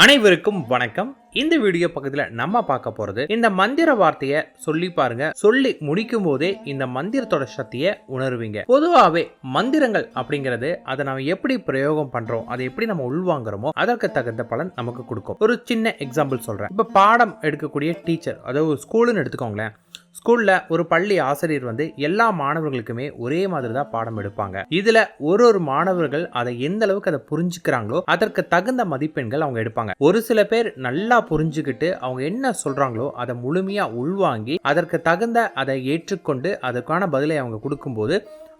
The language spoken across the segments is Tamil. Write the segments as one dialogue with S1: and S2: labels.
S1: அனைவருக்கும் வணக்கம். இந்த வீடியோ பக்கத்துல நம்ம பார்க்க போறது இந்த மந்திர வார்த்தையை சொல்லி பாருங்க. சொல்லி முடிக்கும் போதே இந்த மந்திரத்தோட சக்தியை உணர்வீங்க. பொதுவாகவே மந்திரங்கள் அப்படிங்கிறது அதை நம்ம எப்படி பிரயோகம் பண்றோம், அதை எப்படி நம்ம உள்வாங்குறோமோ அதற்கு தகுந்த பலன் நமக்கு கொடுக்கும். ஒரு சின்ன எக்ஸாம்பிள் சொல்றேன். இப்ப பாடம் எடுக்கக்கூடிய டீச்சர், அதாவது ஸ்கூலுன்னு எடுத்துக்கோங்களேன். ஸ்கூல்ல ஒரு பள்ளி ஆசிரியர் எல்லா மாணவர்களுக்குமே ஒரே மாதிரி தான் பாடம் எடுப்பாங்க. இதுல ஒரு மாணவர்கள் அதை எந்த அளவுக்கு அதை புரிஞ்சுக்கிறாங்களோ அதற்கு தகுந்த மதிப்பெண்கள் அவங்க எடுப்பாங்க. ஒரு சில பேர் நல்லா புரிஞ்சுக்கிட்டு அவங்க என்ன சொல்றாங்களோ அதை முழுமையா உள்வாங்கி அதற்கு தகுந்த அதை ஏற்றுக்கொண்டு அதற்கான பதிலை அவங்க கொடுக்கும்போது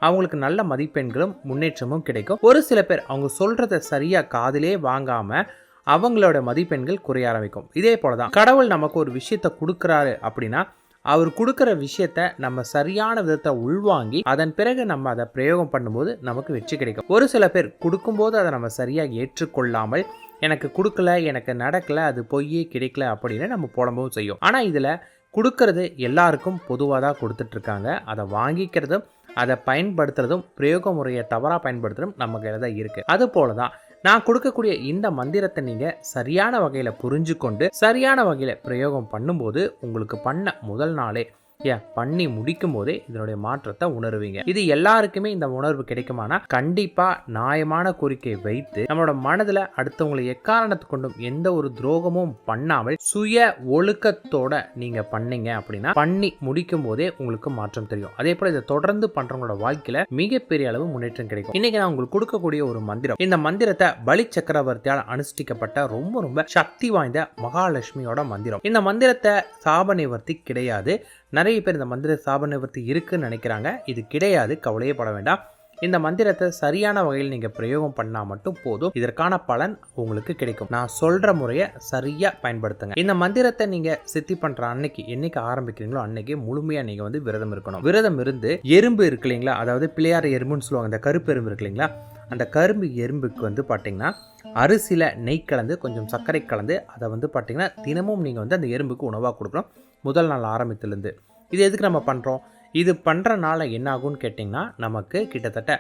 S1: அவங்களுக்கு நல்ல மதிப்பெண்களும் முன்னேற்றமும் கிடைக்கும். ஒரு சில பேர் அவங்க சொல்றதை சரியா காதிலே வாங்காம அவங்களோட மதிப்பெண்கள் குறைய ஆரம்பிக்கும். இதே போலதான் கடவுள் நமக்கு ஒரு விஷயத்தை கொடுக்கறாரு அப்படின்னா அவர் கொடுக்குற விஷயத்த நம்ம சரியான விதத்தை உள்வாங்கி அதன் பிறகு நம்ம அதை பிரயோகம் பண்ணும்போது நமக்கு வெற்றி கிடைக்கும். ஒரு சில பேர் கொடுக்கும்போது அதை நம்ம சரியாக ஏற்றுக்கொள்ளாமல் எனக்கு கொடுக்கல, எனக்கு நடக்கல, அது பொய்யே கிடைக்கல அப்படின்னு நம்ம புலம்பவும் செய்யும். ஆனால் இதில் கொடுக்கறது எல்லாருக்கும் பொதுவாக தான் கொடுத்துட்டு இருக்காங்க. அதை வாங்கிக்கிறதும் அதை பயன்படுத்துறதும் பிரயோக முறையை தவறாக பயன்படுத்துறதும் நம்ம கையில் தான் இருக்கு. அது போல தான் நான் கொடுக்கக்கூடிய இந்த மந்திரத்தை நீங்க சரியான வகையில புரிஞ்சு கொண்டு சரியான வகையில பிரயோகம் பண்ணும்போது உங்களுக்கு பண்ண முதல் நாளே பண்ணி முடிக்கும் போதே இதனுடைய மாற்றத்தை உணர்வீங்க. இது எல்லாருக்குமே இந்த உணர்வு கிடைக்குமானா கண்டிப்பா நியாயமான கோரிக்கை வைத்து நம்மளோட மனதுல அடுத்தவங்களை எக்காரணத்து கொண்டும் எந்த ஒரு துரோகமும் பண்ணாமல் சுய ஒழுக்கத்தோட நீங்க பண்ணீங்க அப்படின்னா பண்ணி முடிக்கும் போதே உங்களுக்கு மாற்றம் தெரியும். அதே போல இதை தொடர்ந்து பண்றவங்களோட வாழ்க்கையில மிகப்பெரிய அளவு முன்னேற்றம் கிடைக்கும். இன்னைக்கு நான் உங்களுக்கு கொடுக்கக்கூடிய ஒரு மந்திரம், இந்த மந்திரத்தை பலி சக்கரவர்த்தியால் அனுஷ்டிக்கப்பட்ட ரொம்ப சக்தி வாய்ந்த மகாலட்சுமியோட மந்திரம். இந்த மந்திரத்தை சாப நிவர்த்தி கிடையாது. நிறைய பேர் இந்த மந்திர சாப நிவர்த்தி இருக்குன்னு நினைக்கிறாங்க. இது கிடையாது, கவலையே பட வேண்டாம். இந்த மந்திரத்தை சரியான வகையில் நீங்க பிரயோகம் பண்ணா மட்டும் போதும், இதற்கான பலன் உங்களுக்கு கிடைக்கும். நான் சொல்ற முறையை சரியா பயன்படுத்துங்க. இந்த மந்திரத்தை நீங்க சித்தி பண்ற அன்னைக்கு, என்னைக்கு ஆரம்பிக்கிறீங்களோ அன்னைக்கு முழுமையா நீங்க விரதம் இருக்கணும். விரதம் இருந்து எறும்பு இருக்கு இல்லைங்களா, அதாவது பிள்ளையார் எறும்புன்னு சொல்லுவாங்க, அந்த கருப்பு எறும்பு இருக்கு இல்லைங்களா, அந்த கரும்பு எறும்புக்கு பார்த்தீங்கன்னா அரிசியில் நெய் கலந்து கொஞ்சம் சர்க்கரை கலந்து அதை பார்த்தீங்கன்னா தினமும் நீங்கள் அந்த எறும்புக்கு உணவாக கொடுக்கணும். முதல் நாள் ஆரம்பத்திலேருந்து. இது எதுக்கு நம்ம பண்ணுறோம்? இது பண்ணுறனால என்ன ஆகும்னு கேட்டிங்கன்னா, நமக்கு கிட்டத்தட்ட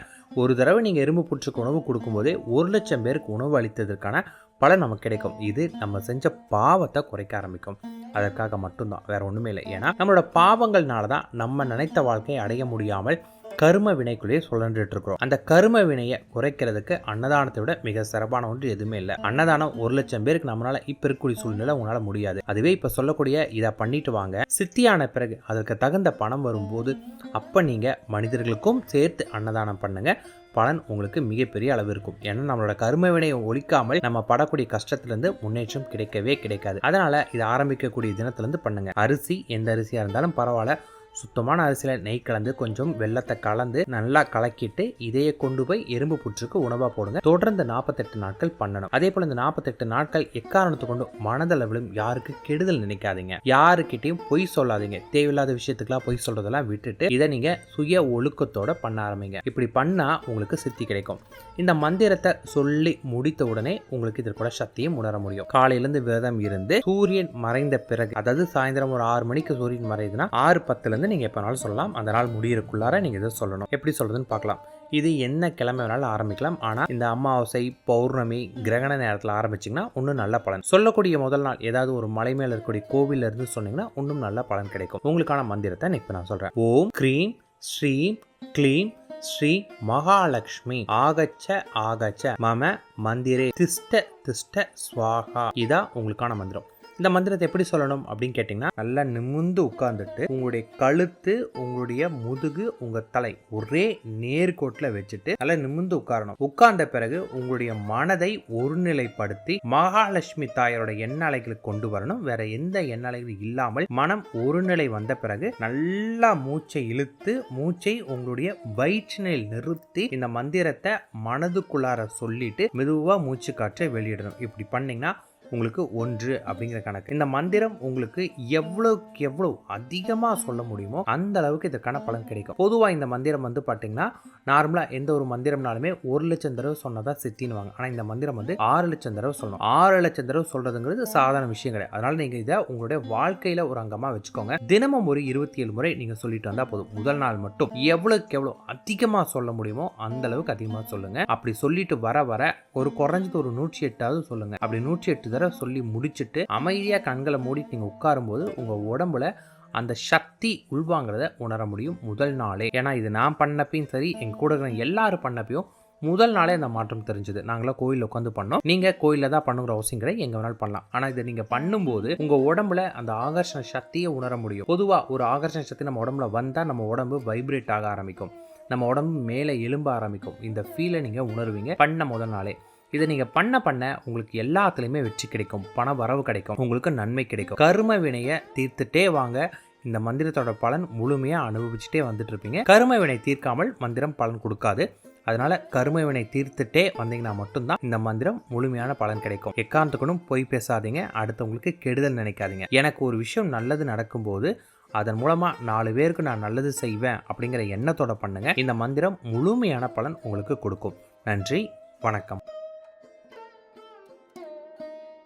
S1: ஒரு தடவை நீங்கள் எறும்பு புற்றுக்கு உணவு கொடுக்கும்போதே 1,00,000 பேருக்கு உணவு அளித்ததற்கான பலன் நமக்கு கிடைக்கும். இது நம்ம செஞ்ச பாவத்தை குறைக்க ஆரம்பிக்கும். அதற்காக மட்டும்தான், வேற ஒன்றுமே இல்லை. ஏன்னா நம்மளோட பாவங்கள்னால தான் நம்ம நினைத்த வாழ்க்கையை அடைய முடியாமல் கரும வினைக்குள்ளேயே சுழன்றுட்டு இருக்கிறோம். அந்த கரும வினையை குறைக்கிறதுக்கு அன்னதானத்தை விட மிக சிறப்பான ஒன்று எதுவுமே இல்லை. அன்னதானம் 1,00,000 பேருக்கு நம்மளால இப்ப இருக்கக்கூடிய சூழ்நிலை உங்களால முடியாது. அதுவே இப்ப சொல்லக்கூடிய இதை பண்ணிட்டு வாங்க, சித்தியான பிறகு அதற்கு தகுந்த பணம் வரும்போது அப்ப நீங்க மனிதர்களுக்கும் சேர்த்து அன்னதானம் பண்ணுங்க. பலன் உங்களுக்கு மிகப்பெரிய அளவு இருக்கும். ஏன்னா நம்மளோட கரும வினையை ஒழிக்காமல் நம்ம படக்கூடிய கஷ்டத்திலிருந்து முன்னேற்றம் கிடைக்கவே கிடைக்காது. அதனால இதை ஆரம்பிக்கக்கூடிய தினத்திலிருந்து பண்ணுங்க. அரிசி எந்த அரிசியா இருந்தாலும் பரவாயில்ல, சுத்தமான அரிசியில் நெய் கலந்து கொஞ்சம் வெள்ளத்தை கலந்து நல்லா கலக்கிட்டு இதையே கொண்டு போய் எறும்பு புற்றுக்கு உணவா போடுங்க. தொடர்ந்து 48 நாட்கள் பண்ணணும். அதே போல இந்த 48 நாட்கள் எக்காரணத்தை கொண்டு மனதளவிலும் யாருக்கு கெடுதல் நினைக்காதீங்க, யாருக்கிட்டையும் பொய் சொல்லாதீங்க. தேவையில்லாத விஷயத்துக்கெல்லாம் பொய் சொல்றதெல்லாம் விட்டுட்டு இதை நீங்க சுய ஒழுக்கத்தோட பண்ண ஆரம்பிங்க. இப்படி பண்ணா உங்களுக்கு சித்தி கிடைக்கும். இந்த மந்திரத்தை சொல்லி முடித்த உடனே உங்களுக்கு இதற்கூட சக்தியும் உணர முடியும். காலையிலிருந்து விரதம் இருந்து சூரியன் மறைந்த பிறகு, அதாவது சாயந்தரம் ஒரு 6 மணிக்கு சூரியன் மறையுதுன்னா 6:10 நீங்க எப்பனாலும் சொல்லலாம். அந்த நாள் முடியறதுக்குள்ளார நீங்க இதை சொல்லணும். எப்படி சொல்றதுன்னு பார்க்கலாம். இது என்ன கிழமை வேணாலும் ஆரம்பிக்கலாம். ஆனா இந்த அமாவாசை, பௌர்ணமி, கிரகண நேரத்தில் ஆரம்பிச்சிங்கன்னா இன்னும் நல்ல பலன். சொல்லக்கூடிய முதல் நாள் ஏதாவது ஒரு மலை மேல இருக்கக்கூடிய கோவில்ல இருந்து சொன்னீங்கன்னா இன்னும் நல்ல பலன் கிடைக்கும். உங்களுக்கான மந்திரத்தை இப்ப நான் சொல்றேன். ஓம் க்ரீம் ஸ்ரீம் க்ளீம் ஸ்ரீ மகாலட்சுமி ஆகச்ச ஆகச்ச மம மந்திரே திஷ்ட திஷ்ட ஸ்வாகா. இதான் உங்களுக்கான மந்திரம். இந்த மந்திரத்தை எப்படி சொல்லணும் அப்படின்னு கேட்டீங்கன்னா, நல்லா நிமிர்ந்து உட்கார்ந்துட்டு உங்களுடைய கழுத்து, உங்களுடைய முதுகு, உங்க தலை ஒரே நேர்கோட்டில் வச்சுட்டு நல்லா நிமிர்ந்து உட்காரணும். உட்கார்ந்த பிறகு உங்களுடைய மனதை ஒருநிலைப்படுத்தி மகாலட்சுமி தாயாரோட எண்ணலைகளுக்கு கொண்டு வரணும். வேற எந்த எண்ணலைகளும் இல்லாமல் மனம் ஒருநிலை வந்த பிறகு நல்லா மூச்சை இழுத்து மூச்சை உங்களுடைய வயிற்றினில் நிறுத்தி இந்த மந்திரத்தை மனதுக்குள்ளார சொல்லிட்டு மெதுவா மூச்சு காற்றை வெளியிடணும். இப்படி பண்ணீங்கன்னா உங்களுக்கு 1 அப்படிங்கிற கணக்கு. இந்த மந்திரம் உங்களுக்கு எவ்வளவுக்கு எவ்வளவு அதிகமா சொல்ல முடியுமோ அந்த அளவுக்கு இதற்கான பலன் கிடைக்கும். பொதுவா இந்த மந்திரம் பாத்தீங்கன்னா நார்மலா எந்த ஒரு மந்திரம்னாலுமே 1,00,000 தடவை சொன்னதா சித்தின்னுவாங்க. ஆனா இந்த மந்திரம் 6,00,000 தடவை சொல்லணும். 6,00,000 தடவை சொல்றதுங்கிறது சாதாரண விஷயம் கிடையாது. அதனால நீங்க இதை உங்களுடைய வாழ்க்கையில ஒரு அங்கமா வச்சுக்கோங்க. தினமும் ஒரு 27 முறை நீங்க சொல்லிட்டு வந்தா போதும். முதல் நாள் மட்டும் எவ்வளவுக்கு எவ்வளவு அதிகமா சொல்ல முடியுமோ அந்த அளவுக்கு அதிகமா சொல்லுங்க. அப்படி சொல்லிட்டு வர வர ஒரு குறைஞ்சது ஒரு 108 சொல்லுங்க. அப்படி 108 தடவை சொல்லி முடிச்சுட்டு அமைதியாக கண்களை மூடி நீங்கள் உட்காரும்போது உங்கள் உடம்புல அந்த சக்தி உள்வாங்கிறத உணர முடியும் முதல் நாளே. ஏன்னா இது நான் பண்ணப்பையும் சரி, எங்கள் கூட இருக்கிற எல்லாரும் பண்ணப்பையும் முதல் நாளே அந்த மாற்றம் தெரிஞ்சுது. நாங்களாம் கோயிலில் உட்காந்து பண்ணோம். நீங்கள் கோயிலில் தான் பண்ணுங்கிற அவசியம் கிடையாது, எங்கே வேணாலும் பண்ணலாம். ஆனால் இதை நீங்கள் பண்ணும்போது உங்கள் உடம்புல அந்த ஆகர்ஷண சக்தியை உணர முடியும். பொதுவாக ஒரு ஆகர்ஷண சக்தி நம்ம உடம்புல வந்தால் நம்ம உடம்பு வைப்ரேட் ஆக ஆரம்பிக்கும், நம்ம உடம்பு மேலே எலும்ப ஆரம்பிக்கும். இந்த ஃபீலை நீங்கள் உணர்வீங்க பண்ண முதல் நாளே. இதை நீங்கள் பண்ண உங்களுக்கு எல்லாத்துலேயுமே வெற்றி கிடைக்கும், பண வரவு கிடைக்கும், உங்களுக்கு நன்மை கிடைக்கும். கர்ம வினையை தீர்த்துட்டே வாங்க. இந்த மந்திரத்தோட பலன் முழுமையாக அனுபவிச்சுட்டே வந்துட்டு இருப்பீங்க. கர்ம வினை தீர்க்காமல் மந்திரம் பலன் கொடுக்காது. அதனால கர்ம வினை தீர்த்துட்டே வந்தீங்கன்னா மட்டும்தான் இந்த மந்திரம் முழுமையான பலன் கிடைக்கும். எக்காரணத்துக்கும் பொய் பேசாதீங்க, அடுத்தவங்களுக்கு கெடுதல் நினைக்காதீங்க. எனக்கு ஒரு விஷயம் நல்லது நடக்கும்போது அதன் மூலமாக 4 பேருக்கு நான் நல்லது செய்வேன் அப்படிங்கிற எண்ணத்தோட பண்ணுங்க. இந்த மந்திரம் முழுமையான பலன் உங்களுக்கு கொடுக்கும். நன்றி, வணக்கம்.